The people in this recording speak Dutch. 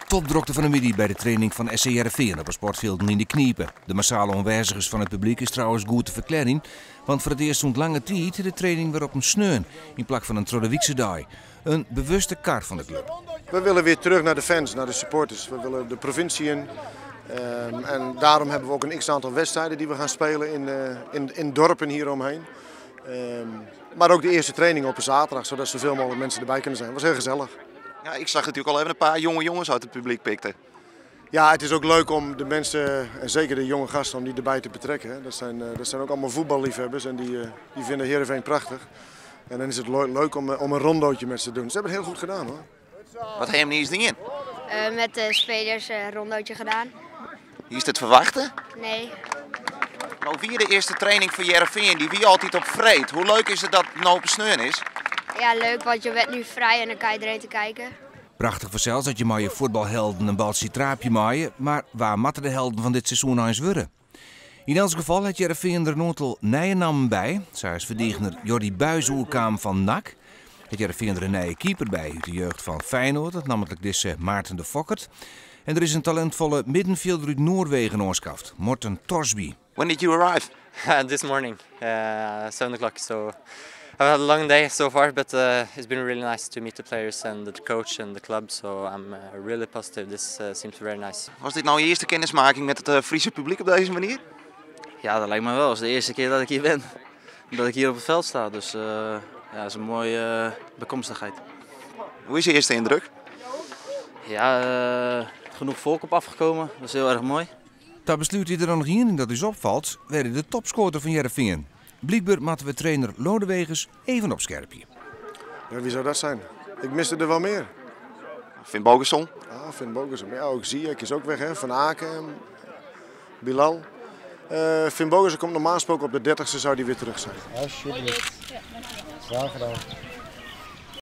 Topdrukte van de middag bij de training van SC Heerenveen op het sportveld in de Kniepen. De massale onwijzigers van het publiek is trouwens goed te verklaren, want voor het eerst stond lange tijd de training weer op een sneun in plaats van een Trollewiekse dag. Een bewuste kaart van de club. We willen weer terug naar de fans, naar de supporters. We willen de provincie in. En daarom hebben we ook een x-aantal wedstrijden die we gaan spelen in dorpen hieromheen. Maar ook de eerste training op een zaterdag, zodat zoveel mogelijk mensen erbij kunnen zijn. Dat was heel gezellig. Ja, ik zag natuurlijk al even een paar jonge jongens uit het publiek pikten. Ja, het is ook leuk om de mensen, en zeker de jonge gasten, om die erbij te betrekken. Dat zijn ook allemaal voetballiefhebbers en die vinden Heerenveen prachtig. En dan is het leuk om een rondootje met ze te doen. Ze hebben het heel goed gedaan hoor. Wat heb je hem niet eens in? Met de spelers een rondootje gedaan. Hier is het verwachten. Nee. Nou, weer de eerste training voor Heerenveen, die wie altijd op vreet. Hoe leuk is het dat het nou op sneun is? Ja, leuk, want je bent nu vrij en dan kan je erheen te kijken. Prachtig vanzelfs dat je maar je voetbalhelden een baltje traapje maaien, maar waar matten de helden van dit seizoen nou eens worden? In elk geval had Heerenveen er een aantal nieuwe namen bij. Zo is verdediger Jordi Buijzoerkaam van NAC. Het Heerenveen er een nieuwe keeper bij uit de jeugd van Feyenoord, dat namelijk deze Maarten de Fokkert. En er is een talentvolle middenvelder uit Noorwegen aanschaft, Morten Torsby. When did you arrive? This morning, 7 o'clock. So I've had a long day so far, but it's been really nice to meet the players and the coach and the club. So I'm really positive. This seems very nice. Was dit nou je eerste kennismaking met het Friese publiek op deze manier? Ja, dat lijkt me wel. Het is de eerste keer dat ik hier ben. Dat ik hier op het veld sta. Dus ja, dat is een mooie bekomstigheid. Hoe is je eerste indruk? Ja, genoeg volk op afgekomen. Dat is heel erg mooi. Daar besluit hij er dan nog in dat dus opvalt, werd hij de topscorer van Heerenveen. Blijkbaar moeten we trainer Lodewegers even opscherpen. Ja, wie zou dat zijn? Ik miste er wel meer. Finn Bogason. Ja, Finn Bogason. Ja, ook Ziyech is ook weg, hè? Van Aken, Bilal. Finn Bogason komt normaal gesproken op de 30e, zou die weer terug zijn. Alsjeblieft. Graag gedaan.